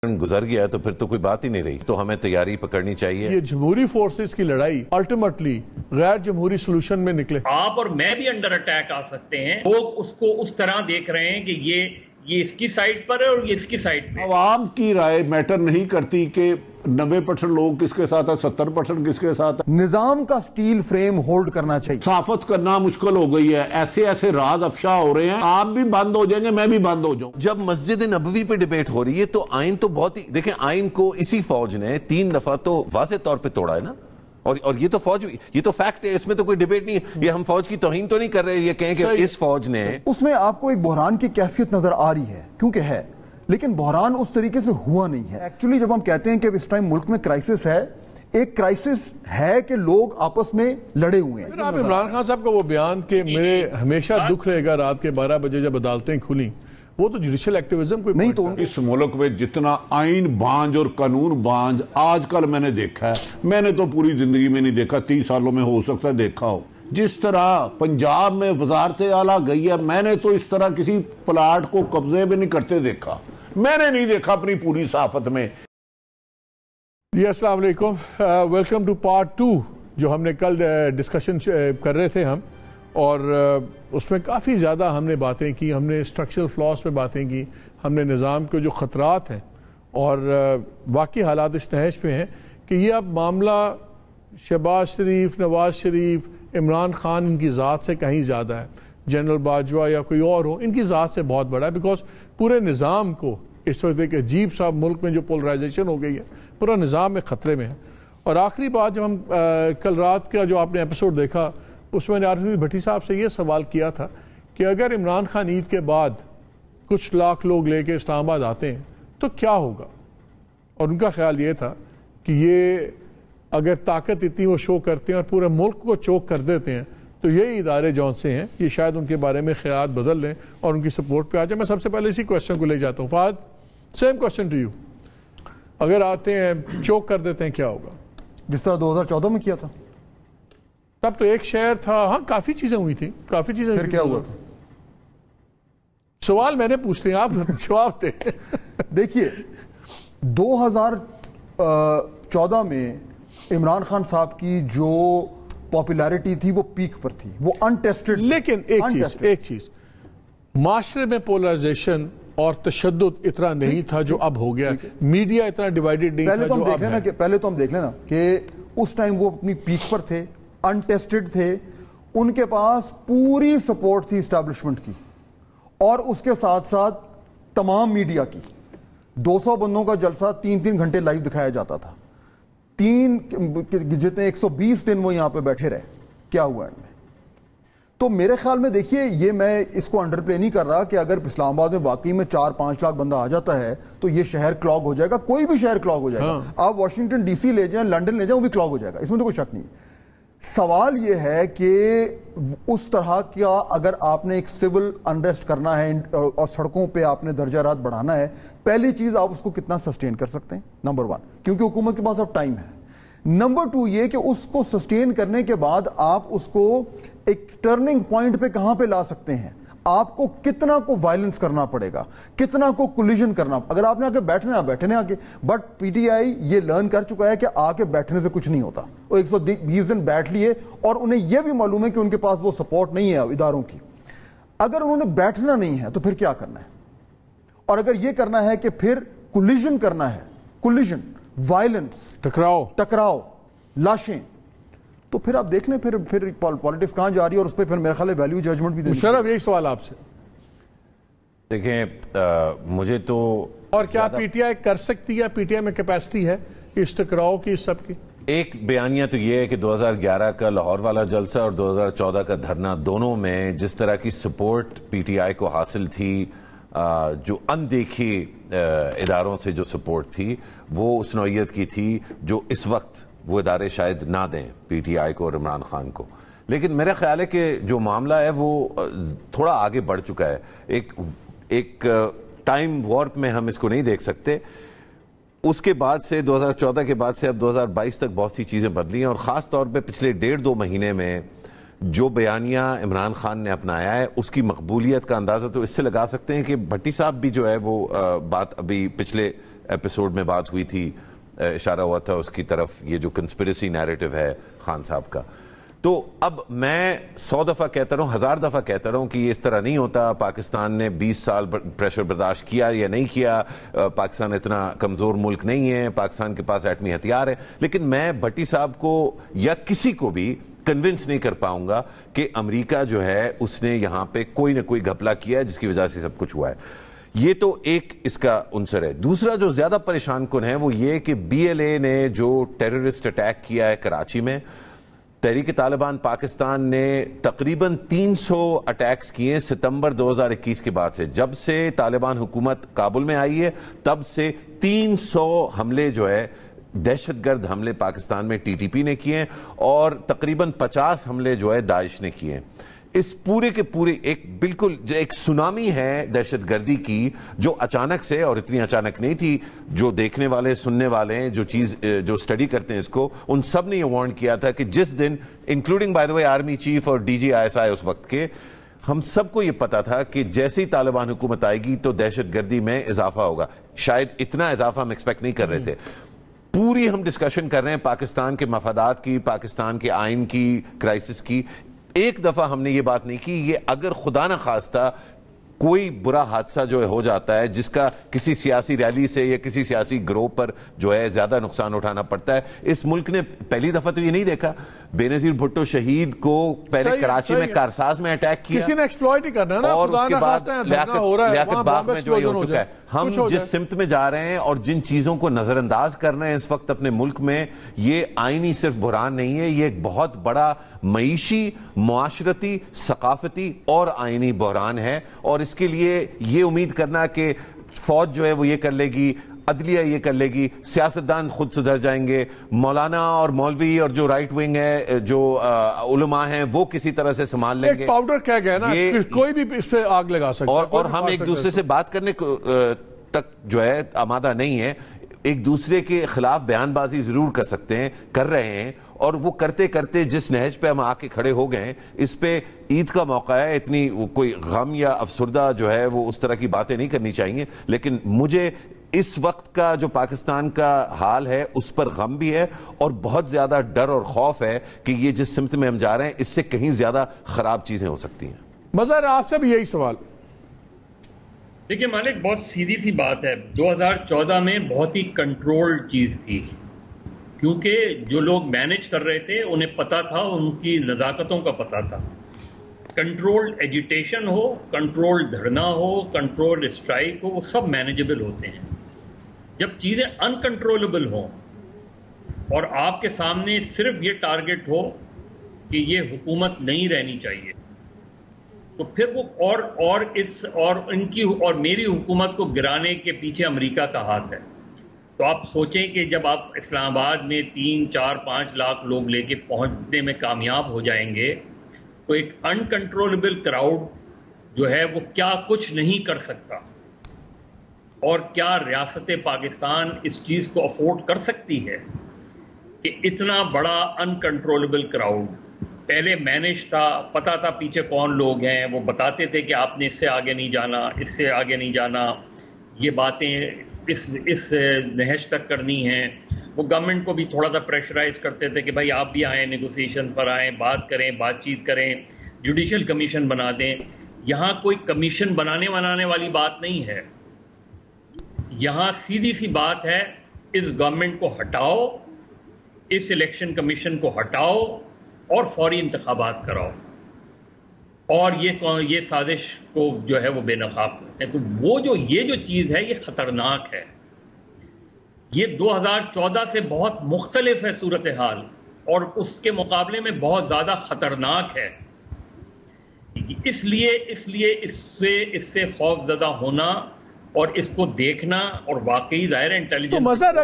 گزر گیا تو پھر تو کوئی بات ہی نہیں رہی. تو ہمیں تیاری پکڑنی چاہیے. یہ جمہوری فورسز کی لڑائی الٹیمیٹلی غیر جمہوری سلوشن میں نکلے. آپ اور میں بھی انڈر اٹیک آ سکتے ہیں. لوگ اس کو اس طرح دیکھ رہے ہیں کہ یہ اس کی سائٹ پر ہے اور یہ اس کی سائٹ پہ. عوام کی رائے میٹر نہیں کرتی کہ 90% لوگ کس کے ساتھ ہیں، 70% کس کے ساتھ ہیں. نظام کا سٹیل فریم ہولڈ کرنا چاہیے. صحافت کرنا مشکل ہو گئی ہے. ایسے راز افشا ہو رہے ہیں. آپ بھی بند ہو جائیں گے، میں بھی بند ہو جاؤں. جب مسجد نبوی پہ ڈیبیٹ ہو رہی ہے تو آئین تو بہت ہی دیکھیں، آئین کو اسی فوج نے 3 دفعہ تو واضح طور پہ توڑا ہے نا. اور یہ تو فوج، یہ تو فیکٹ ہے، اس میں تو کوئی ڈیبیٹ نہیں ہے. یہ ہم فوج کی توہین تو نہیں کر رہے یہ کہیں کہ اس فوج نے. اس میں آپ کو ایک بحران کی کیفیت نظر آ رہی ہے کیونکہ ہے، لیکن بحران اس طریقے سے ہوا نہیں ہے. ایکچولی جب ہم کہتے ہیں کہ اس ٹائم ملک میں کرائسس ہے، ایک کرائسس ہے کہ لوگ آپس میں لڑے ہوئے ہیں. پھر آپ عمران خان صاحب کا وہ بیان کہ میرے ہمیشہ دکھ رہے گا رات کے 12 بجے جب عدالتیں کھلیں، وہ تو جوڈیشل ایکٹیویزم کوئی نہیں. تو اس ملک میں جتنا آئین بانج اور قانون بانج آج کل میں نے دیکھا ہے، میں نے تو پوری زندگی میں نہیں دیکھا، 30 سالوں میں ہو سکتا ہے دیکھا ہو. جس طرح پنجاب میں وزارت اعلیٰ گئی ہے، میں نے تو اس طرح کسی پلاٹ کو قبضے بھی نہیں کرتے دیکھا. میں نے نہیں دیکھا اپنی پوری صحافت میں. جی السلام علیکم، ویلکم ٹو پارٹ 2 جو ہم نے کل ڈسکشن کر رہے تھے ہم، اور اس میں کافی زیادہ ہم نے باتیں کی. ہم نے اسٹرکچرل فلاز پہ باتیں کی، ہم نے نظام کے جو خطرات ہیں اور واقعی حالات اس نہج پہ ہیں کہ یہ اب معاملہ شہباز شریف، نواز شریف، عمران خان ان کی ذات سے کہیں زیادہ ہے. جنرل باجوہ یا کوئی اور ہو، ان کی ذات سے بہت بڑا ہے، بیکاز پورے نظام کو اس وقت ایک عجیب سا ملک میں جو پولرائزیشن ہو گئی ہے، پورا نظام میں خطرے میں ہے. اور آخری بات جب ہم کل رات کا جو آپ نے ایپیسوڈ دیکھا، اس میں نے عارف بھٹی صاحب سے یہ سوال کیا تھا کہ اگر عمران خان عید کے بعد کچھ لاکھ لوگ لے کے اسلام آباد آتے ہیں تو کیا ہوگا. اور ان کا خیال یہ تھا کہ یہ اگر طاقت اتنی وہ شو کرتے ہیں اور پورے ملک کو چوک کر دیتے ہیں تو یہی ادارے جون سے ہیں، یہ شاید ان کے بارے میں خیالات بدل لیں اور ان کی سپورٹ پہ آ جائیں. میں سب سے پہلے اسی کویسچن کو لے جاتا ہوں. Fahad, same question to you, اگر آتے ہیں چوک کر دیتے ہیں کیا ہوگا؟ جس طرح 2014 میں کیا تھا، تب تو ایک شہر تھا. ہاں کافی چیزیں ہوئی تھیں، کافی چیزیں. پھر کیا ہوا تھا؟ سوال میں نے پوچھتے ہیں، آپ جواب دیں. دیکھیے 2014 میں عمران خان صاحب کی جو پاپولیرٹی تھی وہ پیک پر تھی، وہ انٹیسٹڈ. لیکن ایک چیز معاشرے میں پولرائزیشن اور تشدد اتنا نہیں تھا جو اب ہو گیا. میڈیا اتنا ڈیوائیڈڈ نہیں تھا جو اب ہے. پہلے تو ہم دیکھ لیں نا کہ اس ٹائم وہ اپنی پیک پر تھے، انٹیسٹڈ تھے، ان کے پاس پوری سپورٹ تھی اسٹیبلشمنٹ کی، اور اس کے ساتھ ساتھ تمام میڈیا کی. 200 بندوں کا جلسہ 3 گھنٹے لائیو دکھایا جاتا تھا. جتنے 120 دن وہ یہاں پہ بیٹھے رہے. کیا ہوا ان میں؟ تو میرے خیال میں دیکھیے، یہ میں اس کو انڈر پلے نہیں کر رہا کہ اگر اسلام آباد میں واقعی میں 4-5 لاکھ بندہ آ جاتا ہے تو یہ شہر کلاگ ہو جائے گا. کوئی بھی شہر کلاگ ہو جائے گا. آپ واشنگٹن ڈی سی لے جائیں، لنڈن لے جائیں، وہ بھی کلاگ ہو جائے گا، اس میں تو کوئی شک نہیں. سوال یہ ہے کہ اس طرح کیا اگر آپ نے ایک سول انریسٹ کرنا ہے اور سڑکوں پہ آپ نے درجہ حرارت بڑھانا ہے، پہلی چیز آپ اس کو کتنا سسٹین کر سکتے ہیں، نمبر 1، کیونکہ حکومت کے پاس اب ٹائم ہے. نمبر 2 یہ کہ اس کو سسٹین کرنے کے بعد آپ اس کو ایک ٹرننگ پوائنٹ پہ کہاں پہ لا سکتے ہیں. آپ کو کتنا کو وائلنس کرنا پڑے گا، کتنا کو کولیجن کرنا. اگر آپ نے آ کے بیٹھنا ہے بیٹھنے آ کے، بٹ پی ٹی آئی یہ لرن کر چکا ہے کہ آ کے بیٹھنے سے کچھ نہیں ہوتا. وہ 120 دن بیٹھ لیے اور انہیں یہ بھی معلوم ہے کہ ان کے پاس وہ سپورٹ نہیں ہے اداروں کی. اگر انہوں نے بیٹھنا نہیں ہے تو پھر کیا کرنا ہے؟ اور اگر یہ کرنا ہے کہ پھر کولیجن کرنا ہے، کولیجن، وائلنس، ٹکراؤ، لاشیں، تو پھر آپ دیکھ لیں پھر پالیٹکس کہاں جا رہی ہے. اور اس پہ پھر میرے خیال ہے ویلیو ججمنٹ بھی دینی. مشرف، یہی سوال آپ سے. دیکھیں مجھے تو، اور کیا پی ٹی آئی کر سکتی ہے، پی ٹی آئی میں کیپیسٹی ہے اس ٹکراؤ کی، اس سب کی؟ ایک بیانیہ تو یہ ہے کہ 2011 کا لاہور والا جلسہ اور 2014 کا دھرنا، دونوں میں جس طرح کی سپورٹ پی ٹی آئی کو حاصل تھی، جو اندیکھی اداروں سے جو سپورٹ تھی، وہ اس نوعیت کی تھی جو اس وقت وہ ادارے شاید نہ دیں پی ٹی آئی کو اور عمران خان کو. لیکن میرا خیال ہے کہ جو معاملہ ہے وہ تھوڑا آگے بڑھ چکا ہے. ایک ٹائم وارپ میں ہم اس کو نہیں دیکھ سکتے. اس کے بعد سے 2014 کے بعد سے اب 2022 تک بہت سی چیزیں بدلی ہیں، اور خاص طور پہ پچھلے 1.5-2 مہینے میں جو بیانیہ عمران خان نے اپنایا ہے اس کی مقبولیت کا اندازہ تو اس سے لگا سکتے ہیں کہ بھٹی صاحب بھی جو ہے وہ بات ابھی پچھلے ایپیسوڈ میں بات ہوئی تھی, اشارہ ہوا تھا اس کی طرف, یہ جو کنسپریسی نیریٹو ہے خان صاحب کا. تو اب میں 100 دفعہ کہتا رہا ہوں, 1000 دفعہ کہتا رہا ہوں کہ یہ اس طرح نہیں ہوتا, پاکستان نے 20 سال پریشر برداشت کیا یا نہیں کیا, پاکستان اتنا کمزور ملک نہیں ہے, پاکستان کے پاس ایٹمی ہتھیار ہے. لیکن میں بھٹی صاحب کو یا کسی کو بھی کنونس نہیں کر پاؤں گا کہ امریکہ جو ہے اس نے یہاں پہ کوئی نہ کوئی گھپلا کیا ہے جس کی وجہ سے سب کچھ ہوا ہے. یہ تو ایک اس کا عنصر ہے. دوسرا جو زیادہ پریشان کن ہے وہ یہ کہ بی ایل اے نے جو ٹیررسٹ اٹیک کیا ہے کراچی میں, تحریک طالبان پاکستان نے تقریباً 300 اٹیکس کیے ستمبر 2021 کے بعد سے. جب سے طالبان حکومت کابل میں آئی ہے تب سے 300 حملے جو ہے دہشت گرد حملے پاکستان میں ٹی ٹی پی نے کیے ہیں, اور تقریباً 50 حملے جو ہے داعش نے کیے ہیں. اس پورے کے پورے ایک بالکل ایک سونامی ہے دہشت گردی کی جو اچانک سے, اور اتنی اچانک نہیں تھی, جو دیکھنے والے سننے والے ہیں جو اسٹڈی کرتے ہیں اس کو, ان سب نے یہ وارن کیا تھا کہ جس دن, including by the way army chief اور D G I S I اس وقت کے, ہم سب کو یہ پتا تھا کہ جیسے ہی طالبان حکومت آئے گی تو دہشت گردی میں اضافہ ہوگا. شاید اتنا اضافہ ہم ایکسپیکٹ نہیں کر رہے تھے. پوری ہم ڈسکشن کر رہے ہیں پاکستان کے مفادات کی, پاکستان کے آئین کی, کرائسس کی. ایک دفعہ ہم نے یہ بات نہیں کی یہ اگر خدا نہ خواستہ کوئی برا حادثہ جو ہو جاتا ہے جس کا کسی سیاسی ریلی سے یا کسی سیاسی گروہ پر جو ہے زیادہ نقصان اٹھانا پڑتا ہے. اس ملک نے پہلی دفعہ تو یہ نہیں دیکھا, بے نظیر بھٹو شہید کو پہلے کراچی میں کارساز میں اٹیک کیا, کسی نے ایکسپلوئٹ ہی کرنا نا, اور اس کے بعد لیاقت باغ میں جو یہ ہو چکا ہے. ہم جس سمت میں جا رہے ہیں اور جن چیزوں کو نظر انداز کر رہے ہیں اس وقت اپنے ملک میں, یہ آئینی صرف بحران نہیں ہے, یہ ایک بہت بڑا معیشی, معاشرتی, ثقافتی اور آئینی بحران ہے. اور اس کے لیے یہ امید کرنا کہ فوج جو ہے وہ یہ کر لے گی, عدلیہ یہ کر لے گی, سیاستدان خود سدھر جائیں گے, مولانا اور مولوی اور جو رائٹ ونگ ہے, جو علماء ہیں, وہ کسی طرح سے سنبھال لیں گے. ایک پاؤڈر کہہ گیا نا, کوئی بھی اس پہ آگ لگا سکتا ہے, اور ہم ایک دوسرے سے بات کرنے تک جو ہے آمادہ نہیں ہے. ایک دوسرے کے خلاف بیان بازی ضرور کر سکتے ہیں, کر رہے ہیں, اور وہ کرتے کرتے جس نہج پہ ہم آ کے کھڑے ہو گئے ہیں, اس پہ عید کا موقع ہے, اتنی کوئی غم یا افسردہ جو ہے وہ اس طرح کی باتیں نہیں کرنی چاہیے. لیکن مجھے اس وقت کا جو پاکستان کا حال ہے اس پر غم بھی ہے, اور بہت زیادہ ڈر اور خوف ہے کہ یہ جس سمت میں ہم جا رہے ہیں اس سے کہیں زیادہ خراب چیزیں ہو سکتی ہیں. مظہر آپ سے بھی یہی سوال. دیکھیں مالک, بہت سیدھی سی بات ہے, 2014 میں بہت ہی کنٹرول چیز تھی, کیونکہ جو لوگ مینج کر رہے تھے انہیں پتا تھا, ان کی نزاکتوں کا پتا تھا. کنٹرول ایجیٹیشن ہو, کنٹرول دھرنا ہو, کنٹرول اسٹرائک ہو, وہ سب مینیجبل ہوتے ہیں. جب چیزیں انکنٹرولبل ہوں اور آپ کے سامنے صرف یہ ٹارگٹ ہو کہ یہ حکومت نہیں رہنی چاہیے, تو پھر وہ اور ان کی اور میری حکومت کو گرانے کے پیچھے امریکہ کا ہاتھ ہے. تو آپ سوچیں کہ جب آپ اسلام آباد میں 3, 4, 5 لاکھ لوگ لے کے پہنچنے میں کامیاب ہو جائیں گے, تو ایک انکنٹرولبل کراؤڈ جو ہے وہ کیا کچھ نہیں کر سکتا, اور کیا ریاست پاکستان اس چیز کو افورڈ کر سکتی ہے کہ اتنا بڑا انکنٹرولبل کراؤڈ. پہلے مینج تھا, پتا تھا پیچھے کون لوگ ہیں, وہ بتاتے تھے کہ آپ نے اس سے آگے نہیں جانا, اس سے آگے نہیں جانا, یہ باتیں اس نہج تک کرنی ہیں. وہ گورنمنٹ کو بھی تھوڑا سا پریشرائز کرتے تھے کہ بھائی آپ بھی آئیں, نیگوسیشن پر آئیں, بات کریں, بات چیت کریں, جوڈیشل کمیشن بنا دیں. یہاں کوئی کمیشن بنانے والی بات نہیں ہے. یہاں سیدھی سی بات ہے, اس گورنمنٹ کو ہٹاؤ, اس الیکشن کمیشن کو ہٹاؤ اور فوری انتخابات کراؤ, اور یہ سازش کو جو ہے وہ بے نقاب کرتے ہیں. تو یہ جو چیز ہے یہ خطرناک ہے. یہ 2014 سے بہت مختلف ہے صورتحال, اور اس کے مقابلے میں بہت زیادہ خطرناک ہے. اس لیے اس سے خوف زدہ ہونا اور اس کو دیکھنا, اور واقعی ظاہر انٹیلیجنس